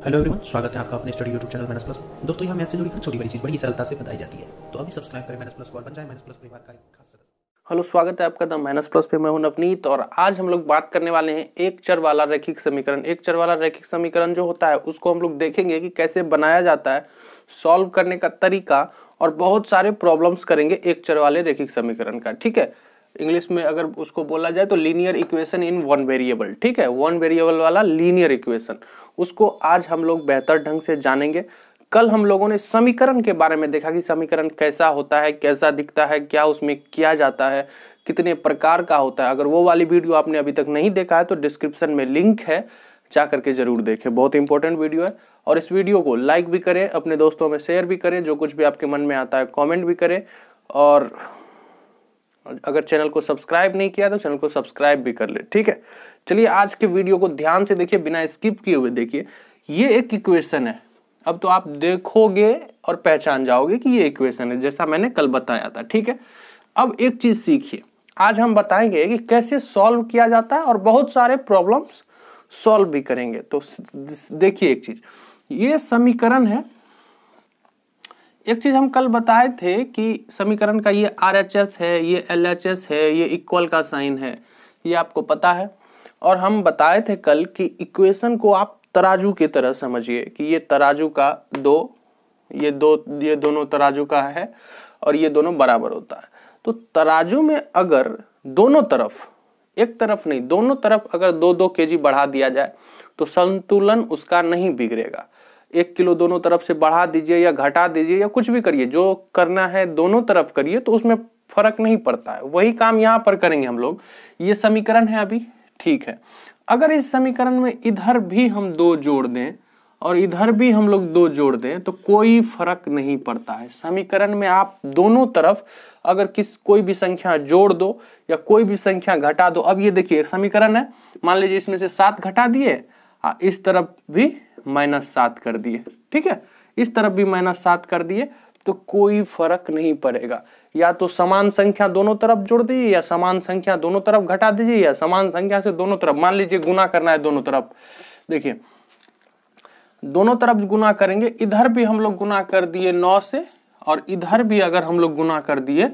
Hello everyone, स्वागत है आपका अपने study YouTube channel minus plus. दोस्तों, यहाँ मैथ से जुड़ी हर छोटी बड़ी चीज बड़ी सरलता से बताई जाती है, तो अभी सब्सक्राइब करें माइनस प्लस को और बन जाए माइनस प्लस परिवार का एक खास सदस्य। हेलो, स्वागत है आपका द माइनस प्लस पे। मैं हूं नवनीत और आज हम लोग बात करने वाले हैं एक चर वाला रैखिक समीकरण। एक चर वाला रैखिक समीकरण जो होता है उसको हम लोग देखेंगे कि कैसे बनाया जाता है, सॉल्व करने का तरीका और बहुत सारे प्रॉब्लम्स करेंगे एक चर वाले रैखिक समीकरण का। ठीक है, इंग्लिश में अगर उसको बोला जाए तो linear equation in one variable. ठीक है, वन वेरिएबल वाला लीनियर इक्वेशन, उसको आज हम लोग बेहतर ढंग से जानेंगे। कल हम लोगों ने समीकरण के बारे में देखा कि समीकरण कैसा होता है, कैसा दिखता है, क्या उसमें किया जाता है, कितने प्रकार का होता है। अगर वो वाली वीडियो आपने अभी तक नहीं देखा है तो डिस्क्रिप्शन में लिंक है, जा करके जरूर देखें, बहुत इंपॉर्टेंट वीडियो है। और इस वीडियो को लाइक भी करें, अपने दोस्तों में शेयर भी करें, जो कुछ भी आपके मन में आता है कॉमेंट भी करें। और अगर चैनल को सब्सक्राइब नहीं किया तो चैनल को सब्सक्राइब भी कर ले। ठीक है, चलिए आज के वीडियो को ध्यान से देखिए, बिना स्किप किए हुए देखिए। ये एक इक्वेशन है, अब तो आप देखोगे और पहचान जाओगे कि ये इक्वेशन है, जैसा मैंने कल बताया था। ठीक है, अब एक चीज सीखिए, आज हम बताएंगे कि कैसे सॉल्व किया जाता है और बहुत सारे प्रॉब्लम्स सॉल्व भी करेंगे। तो देखिए एक चीज, ये समीकरण है। एक चीज हम कल बताए थे कि समीकरण का ये RHS है, ये LHS है, ये इक्वल का साइन है, ये आपको पता है। और हम बताए थे कल कि इक्वेशन को आप तराजू की तरह समझिए कि ये तराजू का ये दोनों तराजू का है और ये दोनों बराबर होता है। तो तराजू में अगर दोनों तरफ, एक तरफ नहीं दोनों तरफ अगर 2-2 kg बढ़ा दिया जाए तो संतुलन उसका नहीं बिगड़ेगा। 1 किलो दोनों तरफ से बढ़ा दीजिए या घटा दीजिए या कुछ भी करिए, जो करना है दोनों तरफ करिए, तो उसमें फर्क नहीं पड़ता है। वही काम यहाँ पर करेंगे हम लोग। ये समीकरण है अभी, ठीक है। अगर इस समीकरण में इधर भी हम 2 जोड़ दें और इधर भी हम लोग 2 जोड़ दें तो कोई फर्क नहीं पड़ता है। समीकरण में आप दोनों तरफ अगर कोई भी संख्या जोड़ दो या कोई भी संख्या घटा दो। अब ये देखिए समीकरण है, मान लीजिए इसमें से 7 घटा दिए, इस तरफ भी -7 कर दिए। ठीक है, इस तरफ भी -7 कर दिए तो कोई फर्क नहीं पड़ेगा। या तो समान संख्या दोनों तरफ जोड़ दीजिए या समान संख्या दोनों तरफ घटा दीजिए या समान संख्या से दोनों तरफ, मान लीजिए गुना करना है दोनों तरफ। देखिए दोनों तरफ गुना करेंगे, इधर भी हम लोग गुना कर दिए 9 से और इधर भी अगर हम लोग गुना कर दिए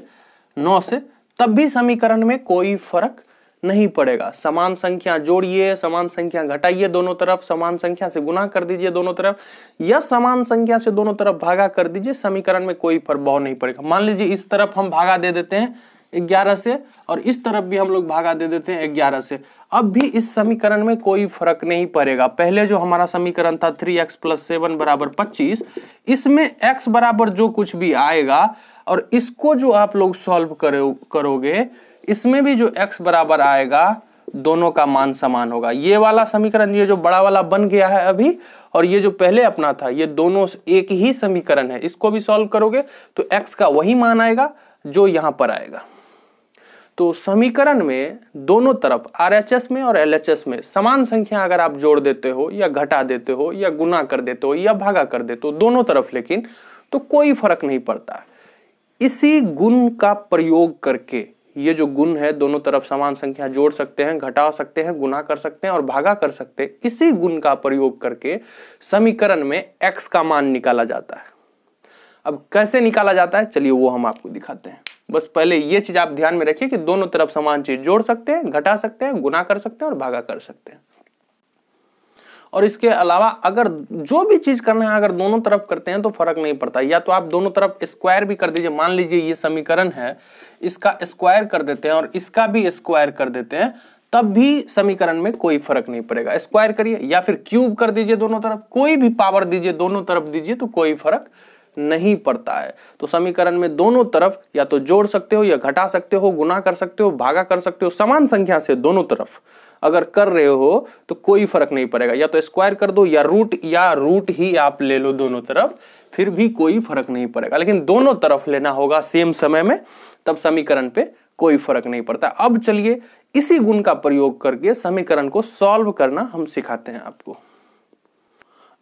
9 से, तब भी समीकरण में कोई फर्क नहीं पड़ेगा। समान संख्या जोड़िए, समान संख्या घटाइए, दोनों तरफ समान संख्या से गुना कर दीजिए दोनों तरफ, या समान संख्या से दोनों तरफ भागा कर दीजिए, समीकरण में कोई प्रभाव नहीं पड़ेगा। मान लीजिए इस तरफ हम भागा दे देते हैं 11 से और इस तरफ भी हम लोग भागा दे देते हैं 11 से, अब भी इस समीकरण में कोई फर्क नहीं पड़ेगा। पहले जो हमारा समीकरण था 3x + 7 = 25, इसमें x बराबर जो कुछ भी आएगा और इसको जो आप लोग सॉल्व करोगे, इसमें भी जो x बराबर आएगा दोनों का मान समान होगा। ये वाला समीकरण, ये जो बड़ा वाला बन गया है अभी, और ये जो पहले अपना था, ये दोनों एक ही समीकरण है। इसको भी सॉल्व करोगे तो x का वही मान आएगा जो यहां पर आएगा। तो समीकरण में दोनों तरफ RHS में और LHS में समान संख्या अगर आप जोड़ देते हो या घटा देते हो या गुना कर देते हो या भागा कर देते हो दोनों तरफ, लेकिन तो कोई फर्क नहीं पड़ता। इसी गुण का प्रयोग करके, ये जो गुण है, दोनों तरफ समान संख्या जोड़ सकते हैं, घटा सकते हैं, गुना कर सकते हैं और भागा कर सकते हैं, इसी गुण का प्रयोग करके समीकरण में x का मान निकाला जाता है। अब कैसे निकाला जाता है, चलिए वो हम आपको दिखाते हैं। बस पहले ये चीज आप ध्यान में रखिए कि दोनों तरफ समान चीज जोड़ सकते हैं, घटा सकते हैं, गुना कर सकते हैं और भागा कर सकते हैं। और इसके अलावा अगर जो भी चीज करना है अगर दोनों तरफ करते हैं तो फर्क नहीं पड़ता। या तो आप दोनों तरफ स्क्वायर भी कर दीजिए, मान लीजिए ये समीकरण है, इसका स्क्वायर कर देते हैं और इसका भी स्क्वायर कर देते हैं, तब भी समीकरण में कोई फर्क नहीं पड़ेगा। स्क्वायर करिए या फिर क्यूब कर दीजिए, दोनों तरफ कोई भी पावर दीजिए, दोनों तरफ दीजिए, तो कोई फर्क नहीं पड़ता है। तो समीकरण में दोनों तरफ या तो जोड़ सकते हो या घटा सकते हो, गुना कर सकते हो, भागा कर सकते हो, समान संख्या से दोनों तरफ अगर कर रहे हो तो कोई फर्क नहीं पड़ेगा। या तो स्क्वायर कर दो या रूट ही आप ले लो दोनों तरफ, फिर भी कोई फर्क नहीं पड़ेगा। लेकिन दोनों तरफ लेना होगा सेम समय में, तब समीकरण पे कोई फर्क नहीं पड़ता। अब चलिए इसी गुण का प्रयोग करके समीकरण को सॉल्व करना हम सिखाते हैं आपको।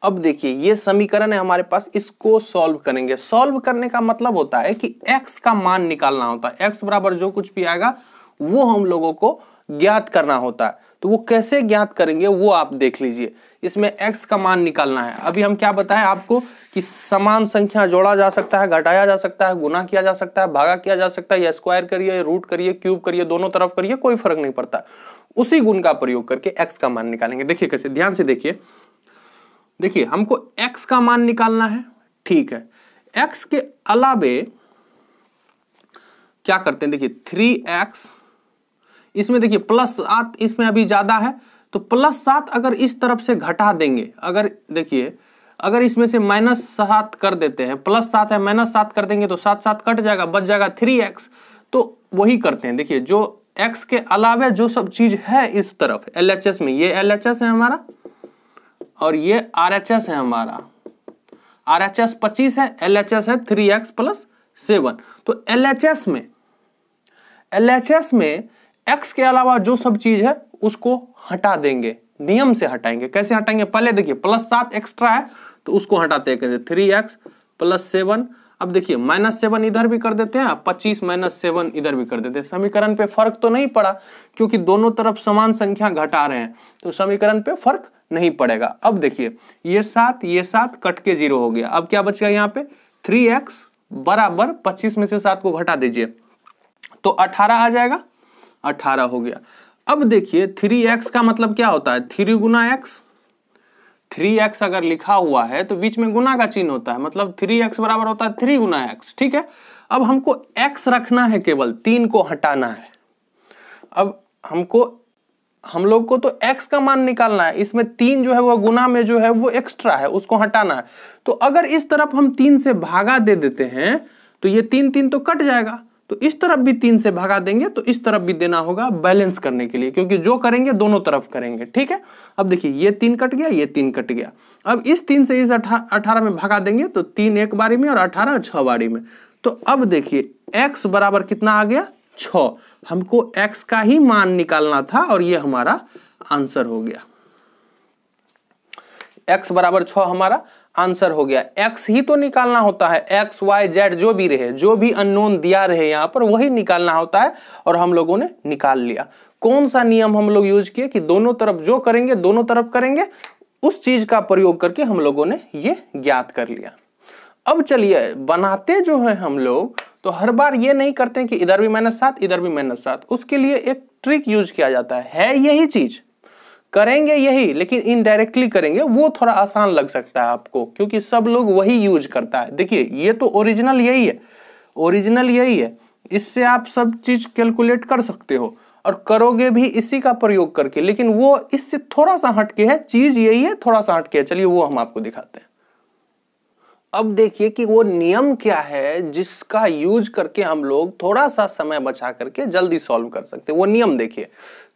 अब देखिए ये समीकरण है हमारे पास, इसको सॉल्व करेंगे। सॉल्व करने का मतलब होता है कि x का मान निकालना होता है। x बराबर जो कुछ भी आएगा वो हम लोगों को ज्ञात करना होता है। तो वो कैसे ज्ञात करेंगे वो आप देख लीजिए। इसमें x का मान निकालना है। अभी हम क्या बताएं आपको कि समान संख्या जोड़ा जा सकता है, घटाया जा सकता है, गुना किया जा सकता है, भागा किया जा सकता है, या स्क्वायर करिए, रूट करिए, क्यूब करिए, दोनों तरफ करिए, कोई फर्क नहीं पड़ता। उसी गुण का प्रयोग करके x का मान निकालेंगे। देखिए कैसे, ध्यान से देखिए। देखिए हमको x का मान निकालना है, ठीक है। x के अलावे क्या करते हैं, देखिए 3x, इसमें देखिए +7, इसमें अभी ज्यादा है तो +7 अगर इस तरफ से घटा देंगे, अगर देखिए अगर इसमें से -7 कर देते हैं, +7 है -7 कर देंगे तो 7 7 कट जाएगा, बच जाएगा 3x। तो वही करते हैं। देखिए जो x के अलावे जो सब चीज है इस तरफ LHS में, ये LHS है हमारा और ये RHS है हमारा। RHS 25 है, LHS है 3x + 7। तो LHS में x के अलावा जो सब चीज है उसको हटा देंगे, नियम से हटाएंगे। कैसे हटाएंगे, पहले देखिए +7 एक्स्ट्रा है तो उसको हटाते हैं कैसे, 3x + 7। अब देखिए -7 इधर भी कर देते हैं, 25 - 7 इधर भी कर देते हैं। समीकरण पे फर्क तो नहीं पड़ा क्योंकि दोनों तरफ समान संख्या घटा रहे हैं, तो समीकरण पे फर्क नहीं पड़ेगा। अब देखिए ये 7 कट के 0 हो गया। अब क्या बच गया यहाँ पे, 3x बराबर 25 में से 7 को घटा दीजिए तो 18 आ जाएगा, 18 हो गया। अब देखिए 3x का मतलब क्या होता है, 3 गुना x। 3x अगर लिखा हुआ है तो बीच में गुना का चिन्ह होता है, मतलब 3x बराबर होता है 3 गुना x, ठीक है। अब हमको x रखना है, केवल 3 को हटाना है। अब हम लोग को तो x का मान निकालना है, इसमें 3 जो है वो गुना में जो है वो एक्स्ट्रा है, उसको हटाना है। तो अगर इस तरफ हम 3 से भागा दे देते हैं तो ये 3 तो कट जाएगा, तो इस तरफ भी 3 से भागा देंगे तो इस तरफ भी देना होगा बैलेंस करने के लिए, क्योंकि जो करेंगे दोनों तरफ करेंगे, ठीक है। अब देखिए ये 3 कट गया, ये 3 कट गया। अब इस 3 से इस 18 में भागा देंगे तो 3 एक बारी में और 18 6 बारी में। तो अब देखिए x बराबर कितना आ गया, 6। हमको x का ही मान निकालना था और ये हमारा आंसर हो गया। x बराबर 6 हमारा आंसर हो गया। x ही तो निकालना होता है, x y z जो भी रहे, जो भी अननोन दिया रहे यहाँ पर वही निकालना होता है, और हम लोगों ने निकाल लिया। कौन सा नियम हम लोग यूज किए कि दोनों तरफ जो करेंगे दोनों तरफ करेंगे, उस चीज का प्रयोग करके हम लोगों ने ये ज्ञात कर लिया। अब चलिए बनाते जो है हम लोग, तो हर बार ये नहीं करते कि इधर भी -7 इधर भी -7। उसके लिए एक ट्रिक यूज किया जाता है यही चीज, करेंगे यही लेकिन इनडायरेक्टली करेंगे, वो थोड़ा आसान लग सकता है आपको क्योंकि सब लोग वही यूज करता है। देखिए ये तो ओरिजिनल यही है, ओरिजिनल यही है, इससे आप सब चीज कैलकुलेट कर सकते हो और करोगे भी इसी का प्रयोग करके, लेकिन वो इससे थोड़ा सा हटके है, चीज यही है थोड़ा सा हटके है। चलिए वो हम आपको दिखाते हैं। अब देखिए कि वो नियम क्या है जिसका यूज करके हम लोग थोड़ा सा समय बचा करके जल्दी सॉल्व कर सकते हैं। वो नियम देखिए,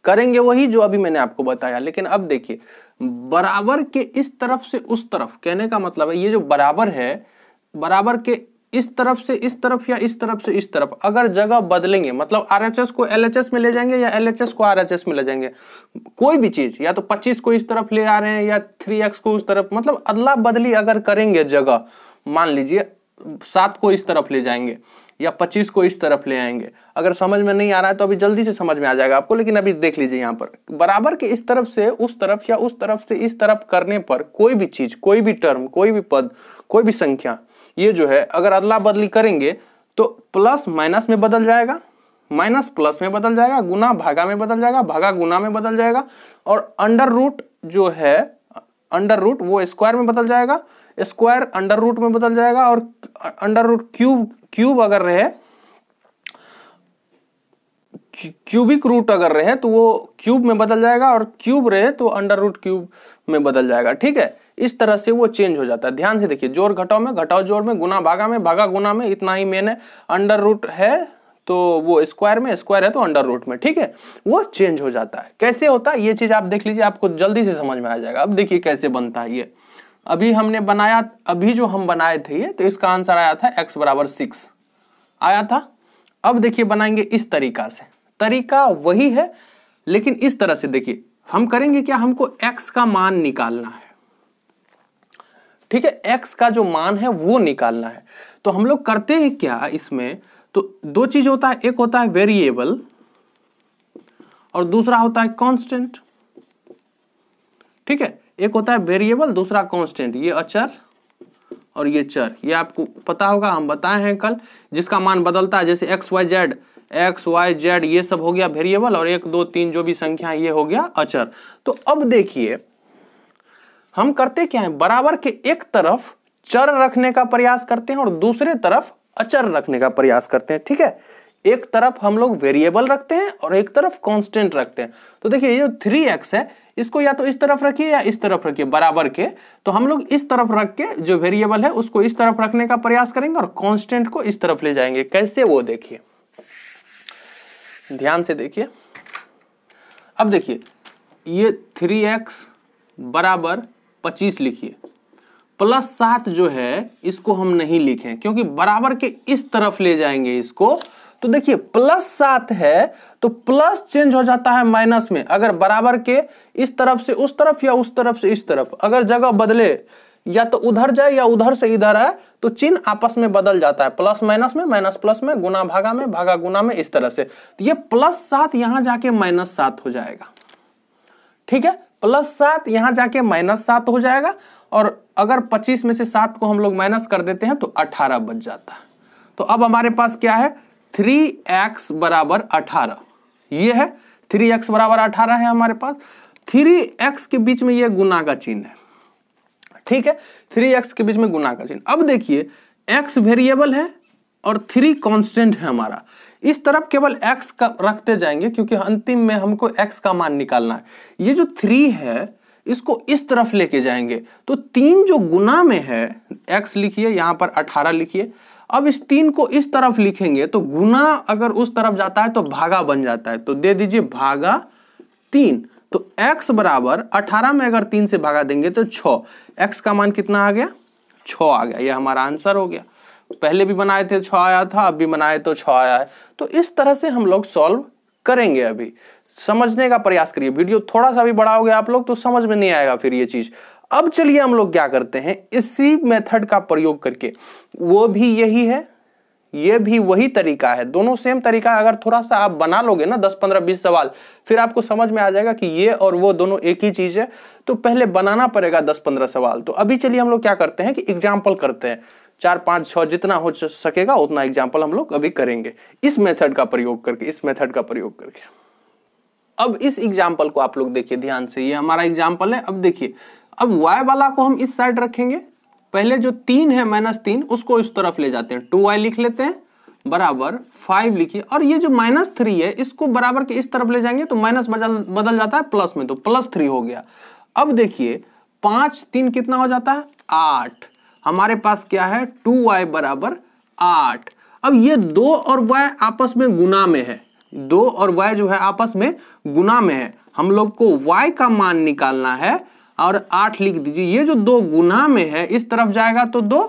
करेंगे वही जो अभी मैंने आपको बताया, लेकिन अब देखिए बराबर के इस तरफ से उस तरफ, कहने का मतलब है ये जो बराबर है, बराबर के इस तरफ से इस तरफ या इस तरफ से इस तरफ अगर जगह बदलेंगे, मतलब RHS को LHS में ले जाएंगे या LHS को RHS में ले जाएंगे, कोई भी चीज, या तो 25 को इस तरफ ले आ रहे हैं या 3x को उस तरफ, मतलब अदला बदली अगर करेंगे जगह, मान लीजिए 7 को इस तरफ ले जाएंगे या 25 को इस तरफ ले आएंगे। अगर समझ में नहीं आ रहा है तो अभी जल्दी से समझ में आ जाएगा आपको, लेकिन अभी देख लीजिए यहाँ पर बराबर के इस तरफ से उस तरफ या उस तरफ से इस तरफ करने पर कोई भी चीज, कोई भी टर्म, कोई भी पद, कोई भी संख्या, ये जो है अगर अदला बदली करेंगे तो प्लस माइनस में बदल जाएगा, माइनस प्लस में बदल जाएगा, गुना भागा में बदल जाएगा, भागा गुना में बदल जाएगा, और अंडर रूट जो है, अंडर रूट वो स्क्वायर में बदल जाएगा, स्क्वायर अंडर रूट में बदल जाएगा, और अंडर रूट क्यूब अगर रहे, क्यूबिक रूट अगर रहे तो वो क्यूब में बदल जाएगा, और क्यूब रहे तो अंडर रूट क्यूब में बदल जाएगा। ठीक है, इस तरह से वो चेंज हो जाता है। ध्यान से देखिए, जोड़ घटाव में, घटाव जोड़ में, गुना भागा में, भागा गुना में, इतना ही मेन है। अंडर रूट है तो वो स्क्वायर में, स्क्वायर है तो अंडर रूट में। ठीक है, वो चेंज हो जाता है। कैसे होता है ये चीज आप देख लीजिए, आपको जल्दी से समझ में आ जाएगा। अब देखिए कैसे बनता है ये। अभी हमने बनाया, अभी जो हम बनाए थे ये, तो इसका आंसर आया था x बराबर 6 आया था। अब देखिए बनाएंगे इस तरीका से, तरीका वही है लेकिन इस तरह से देखिए हम करेंगे क्या, हमको x का मान निकालना है। ठीक है, x का जो मान है वो निकालना है। तो हम लोग करते हैं क्या इसमें, तो दो चीज होता है, एक होता है वेरिएबल और दूसरा होता है कांस्टेंट। ठीक है, एक होता है वेरिएबल, दूसरा कांस्टेंट। ये अचर और ये चर, ये आपको पता होगा, हम बताए हैं कल, जिसका मान बदलता है, जैसे एक्स वाई जेड ये सब हो गया वेरिएबल, और 1 2 3 जो भी संख्या है ये हो गया अचर। तो अब देखिए हम करते क्या है, बराबर के एक तरफ चर रखने का प्रयास करते हैं और दूसरे तरफ अचर रखने का प्रयास करते हैं। ठीक है, एक तरफ हम लोग वेरिएबल रखते हैं और एक तरफ कांस्टेंट रखते हैं। तो देखिए ये जो 3x है इसको या तो इस तरफ रखिए या इस तरफ रखिए बराबर के, तो हम लोग इस तरफ रख के जो वेरिएबल है उसको इस तरफ रखने का प्रयास करेंगे और कांस्टेंट को इस तरफ ले जाएंगे। कैसे, वो देखिए, ध्यान से देखिए। अब देखिए ये 3x बराबर 25 लिखिए, प्लस 7 जो है इसको हम नहीं लिखें क्योंकि बराबर के इस तरफ ले जाएंगे इसको। तो देखिए प्लस 7 है तो प्लस चेंज हो जाता है माइनस में। अगर बराबर के इस तरफ से उस तरफ या उस तरफ से इस तरफ अगर जगह बदले, या तो उधर जाए या उधर से इधर आए, तो चिन्ह आपस में बदल जाता है, प्लस माइनस में, माइनस प्लस में, गुना भागा में, भागा गुना में, इस तरह से। तो ये प्लस 7 यहां जाके माइनस 7 हो जाएगा। ठीक है, प्लस 7 यहां जाके माइनस 7 हो जाएगा, और अगर 25 में से 7 को हम लोग माइनस कर देते हैं तो 18 बच जाता है। तो अब हमारे पास क्या है, 3x बराबर 18, ये है 3x बराबर 18 है हमारे पास। 3x के बीच में ये गुना का चिन्ह है। ठीक है, 3x के बीच में गुना का चिन्ह। अब देखिए x वेरिएबल है और 3 कांस्टेंट है हमारा, इस तरफ केवल x का रखते जाएंगे क्योंकि अंतिम में हमको x का मान निकालना है। ये जो 3 है इसको इस तरफ लेके जाएंगे, तो 3 जो गुना में है, x लिखिए, यहां पर 18 लिखिए। अब इस 3 को इस तरफ लिखेंगे तो गुना अगर उस तरफ जाता है तो भागा बन जाता है, तो दे दीजिए भागा 3। तो x बराबर 18 में अगर 3 से भागा देंगे तो 6, x का मान कितना आ गया, 6 आ गया। ये हमारा आंसर हो गया। पहले भी बनाए थे 6 आया था, अब भी बनाए तो 6 आया है। तो इस तरह से हम लोग सॉल्व करेंगे। अभी समझने का प्रयास करिए, वीडियो थोड़ा सा भी बड़ा हो गया आप लोग तो समझ में नहीं आएगा फिर ये चीज। अब चलिए हम लोग क्या करते हैं, इसी मेथड का प्रयोग करके, वो भी यही है, ये भी वही तरीका है, दोनों सेम तरीका है। अगर थोड़ा सा आप बना लोगे ना 10 15 20 सवाल, फिर आपको समझ में आ जाएगा कि ये और वो दोनों एक ही चीज है। तो पहले बनाना पड़ेगा 10 15 सवाल। तो अभी चलिए हम लोग क्या करते हैं कि एग्जाम्पल करते हैं, 4 5 6 जितना हो सकेगा उतना एग्जाम्पल हम लोग अभी करेंगे इस मेथड का प्रयोग करके, इस मेथड का प्रयोग करके। अब इस एग्जाम्पल को आप लोग देखिए ध्यान से, ये हमारा एग्जाम्पल है। अब देखिए, अब y वाला को हम इस साइड रखेंगे, पहले जो 3 है -3 उसको इस तरफ ले जाते हैं, 2y लिख लेते हैं बराबर 5 लिखिए, और ये जो -3 है इसको बराबर के इस तरफ ले जाएंगे तो माइनस बदल जाता है प्लस में, तो +3 हो गया। अब देखिए 5 3 कितना हो जाता है, 8। हमारे पास क्या है, 2y बराबर 8। अब ये 2 और y आपस में गुना में है, 2 और y जो है आपस में गुना में है, हम लोग को y का मान निकालना है और 8 लिख दीजिए। ये जो 2 गुना में है इस तरफ जाएगा तो 2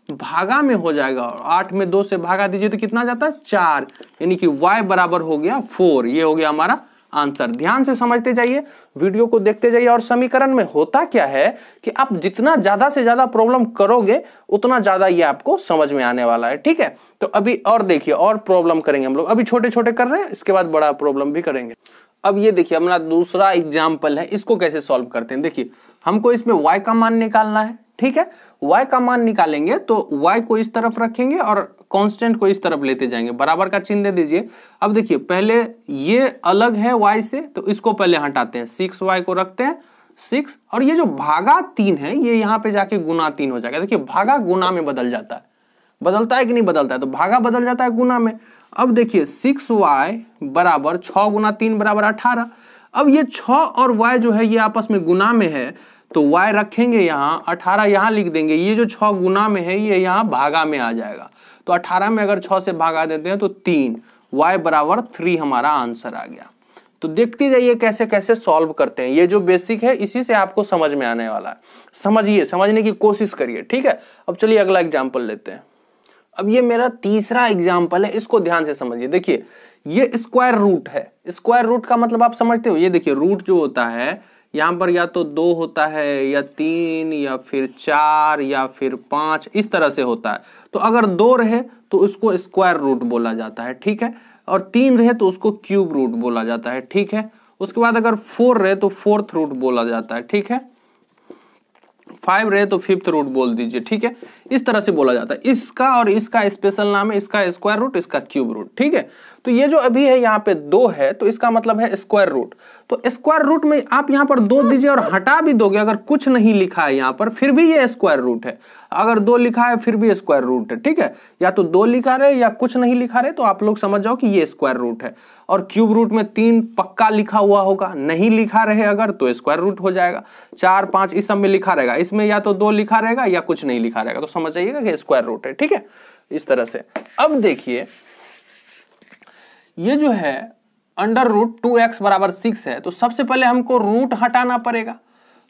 भागा में हो जाएगा, और 8 में 2 से भागा दीजिए तो कितना जाता है, 4, यानी कि y बराबर हो गया 4। ये हो गया हमारा आंसर। ध्यान से समझते जाइए, वीडियो को देखते जाइए। और समीकरण में होता क्या है कि आप जितना ज्यादा से ज्यादा प्रॉब्लम करोगे उतना ज्यादा ये आपको समझ में आने वाला है। ठीक है, तो अभी और देखिए, और प्रॉब्लम करेंगे हम लोग। अभी छोटे छोटे कर रहे हैं, इसके बाद बड़ा प्रॉब्लम भी करेंगे। अब ये देखिए हमारा दूसरा एग्जाम्पल है, इसको कैसे सॉल्व करते हैं। देखिए हमको इसमें y का मान निकालना है। ठीक है, y का मान निकालेंगे तो y को इस तरफ रखेंगे और कांस्टेंट को इस तरफ लेते जाएंगे, बराबर का चिन्ह दे दीजिए। अब देखिए पहले ये अलग है y से, तो इसको पहले हटाते हैं, 6y को रखते हैं 6, और ये जो भागा 3 है ये यहाँ पे जाके गुना 3 हो जाएगा। देखिए भागा गुना में बदल जाता है, बदलता है कि नहीं बदलता है, तो भागा बदल जाता है गुना में। अब देखिए 6y बराबर 6 गुना 3 बराबर 18। अब ये 6 और y जो है ये आपस में गुना में है, तो y रखेंगे यहाँ, 18 यहाँ लिख देंगे। ये जो 6 गुना में है ये यहाँ भागा में आ जाएगा, तो 18 में अगर 6 से भागा देते हैं तो 3, y बराबर 3 हमारा आंसर आ गया। तो देखते जाइए कैसे कैसे सॉल्व करते हैं। ये जो बेसिक है इसी से आपको समझ में आने वाला है, समझिए, समझने की कोशिश करिए। ठीक है, अब चलिए अगला एग्जाम्पल लेते हैं। अब ये मेरा तीसरा एग्जाम्पल है, इसको ध्यान से समझिए। देखिए ये स्क्वायर रूट है, स्क्वायर रूट का मतलब आप समझते हो। ये देखिए रूट जो होता है यहाँ पर या तो 2 होता है या 3 या फिर 4 या फिर 5, इस तरह से होता है। तो अगर 2 रहे तो उसको स्क्वायर रूट बोला जाता है। ठीक है, और 3 रहे तो उसको क्यूब रूट बोला जाता है। ठीक है, उसके बाद अगर 4 रहे तो 4th रूट बोला जाता है, ठीक है। 5 रहे तो 5th रूट बोल दीजिए, ठीक है। इस तरह से बोला जाता है। इसका और इसका स्पेशल नाम है, इसका स्क्वायर रूट, इसका क्यूब रूट, ठीक है। तो ये जो अभी है यहाँ पे 2 है तो इसका मतलब है स्क्वायर रूट। तो स्क्वायर रूट में आप यहाँ पर 2 दीजिए और हटा भी दोगे, अगर कुछ नहीं लिखा है यहाँ पर फिर भी ये स्क्वायर रूट है। अगर 2 लिखा है फिर भी स्क्वायर रूट है, ठीक है। या तो 2 लिखा रहे या कुछ नहीं लिखा रहे तो आप लोग समझ जाओ कि ये स्क्वायर रूट है। और क्यूब रूट में 3 पक्का लिखा हुआ होगा, नहीं लिखा रहे अगर तो स्क्वायर रूट हो जाएगा। 4, 5 इस सब में लिखा रहेगा, इसमें या तो 2 लिखा रहेगा या कुछ नहीं लिखा रहेगा, तो समझ जाइएगा कि स्क्वायर रूट है, ठीक है। इस तरह से अब देखिए ये जो है अंडर रूट 2x बराबर 6 है, तो सबसे पहले हमको रूट हटाना पड़ेगा।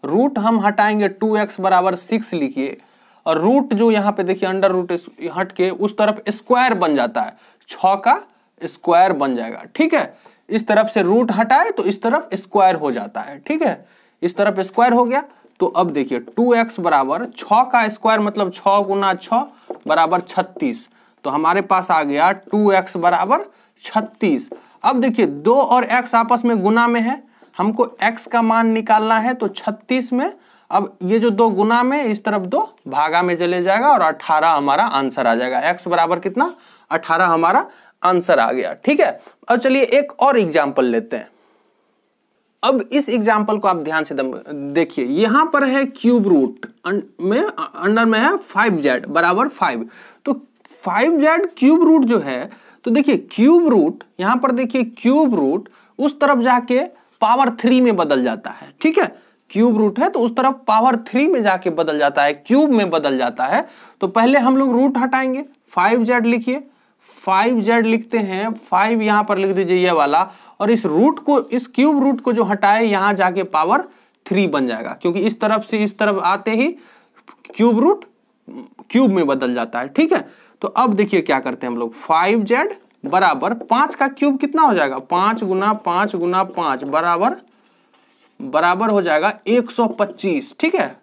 रूट हम हटाएंगे 2x बराबर 6 लिखिए, और रूट जो यहाँ पे देखिए अंडर रूट हट के उस तरफ स्क्वायर बन जाता है, 6 का स्क्वायर बन जाएगा, ठीक है। इस तरफ से रूट हटाए तो इस तरफ स्क्वायर हो जाता है, ठीक है। इस तरफ स्क्वायर हो गया। तो अब देखिए 2x बराबर 6 का स्क्वायर मतलब 6 गुना 6 बराबर 36। तो हमारे पास आ गया 2x बराबर 36। अब देखिए 2 और x आपस में गुना में है, हमको x का मान निकालना है। तो 36 में अब ये जो 2 गुना में, इस तरफ 2 भागा में चले जाएगा और 18 हमारा आंसर आ जाएगा। x बराबर कितना, 18 हमारा आंसर आ गया, ठीक है। अब चलिए एक और एग्जाम्पल लेते हैं। अब इस एग्जाम्पल को आप ध्यान से देखिए, यहां पर है क्यूब रूट में, अंडर में है 5z बराबर 5। तो 5z क्यूब रूट जो है, तो देखिए क्यूब रूट यहां पर देखिए क्यूब रूट उस तरफ जाके पावर 3 में बदल जाता है, ठीक है। क्यूब रूट है तो उस तरफ पावर 3 में जाके बदल जाता है, क्यूब में बदल जाता है। तो पहले हम लोग रूट हटाएंगे, 5z लिखिए, 5z लिखते हैं, 5 यहां पर लिख दीजिए ये वाला, और इस रूट को, इस क्यूब रूट को जो हटाए यहां जाके पावर 3 बन जाएगा, क्योंकि इस तरफ से इस तरफ आते ही क्यूब रूट क्यूब में बदल जाता है, ठीक है। तो अब देखिए क्या करते हैं हम लोग, 5z बराबर 5 का क्यूब कितना हो जाएगा, 5 गुना 5 गुना 5 बराबर हो जाएगा 125, ठीक है।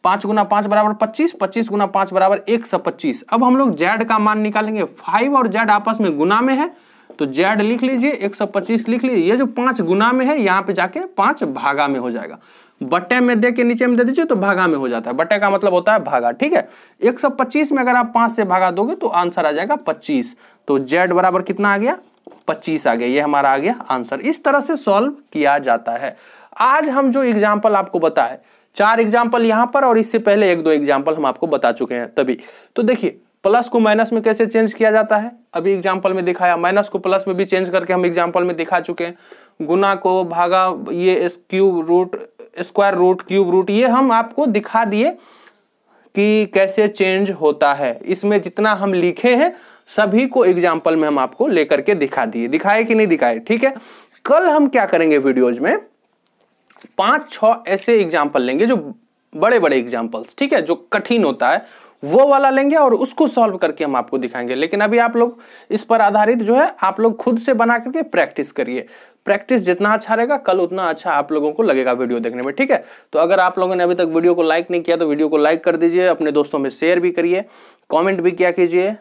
5 गुना 5 बराबर 25, 25 गुना 5 बराबर 125। अब हम लोग z का मान निकालेंगे। 5 और z आपस में गुना में है तो z लिख लीजिए, 125 लिख लीजिए। ये जो 5 गुना में है यहाँ पे जाके 5 भागा में हो जाएगा। बट्टे में दे के नीचे में दे दीजिए तो भागा में हो जाता है। बट्टे का मतलब होता है भागा, ठीक है। 125 में अगर आप 5 से भागा दोगे तो आंसर आ जाएगा 25। तो z बराबर कितना आ गया, 25 आ गया। ये हमारा आ गया आंसर। इस तरह से सॉल्व किया जाता है। आज हम जो एग्जाम्पल आपको बताए, 4 एग्जाम्पल यहाँ पर और इससे पहले 1-2 एग्जाम्पल हम आपको बता चुके हैं तभी। तो देखिए प्लस को माइनस में कैसे चेंज किया जाता है, अभी एग्जाम्पल में दिखाया। माइनस को प्लस में भी चेंज करके हम एग्जाम्पल में दिखा चुके हैं। गुना को भागा, ये cube root, square root, cube root, ये हम आपको दिखा दिए कि कैसे चेंज होता है। इसमें जितना हम लिखे हैं सभी को एग्जाम्पल में हम आपको लेकर के दिखा दिए। दिखाए कि नहीं दिखाए, ठीक है। कल हम क्या करेंगे, वीडियोज में 5-6 ऐसे एग्जाम्पल लेंगे जो बड़े बड़े एग्जाम्पल्स, ठीक है, जो कठिन होता है वो वाला लेंगे और उसको सॉल्व करके हम आपको दिखाएंगे। लेकिन अभी आप लोग इस पर आधारित जो है आप लोग खुद से बना करके प्रैक्टिस करिए। प्रैक्टिस जितना अच्छा रहेगा कल उतना अच्छा आप लोगों को लगेगा वीडियो देखने में, ठीक है। तो अगर आप लोगों ने अभी तक वीडियो को लाइक नहीं किया तो वीडियो को लाइक कर दीजिए, अपने दोस्तों में शेयर भी करिए, कॉमेंट भी किया कीजिए,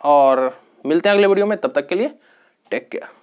और मिलते हैं अगले वीडियो में। तब तक के लिए टेक केयर।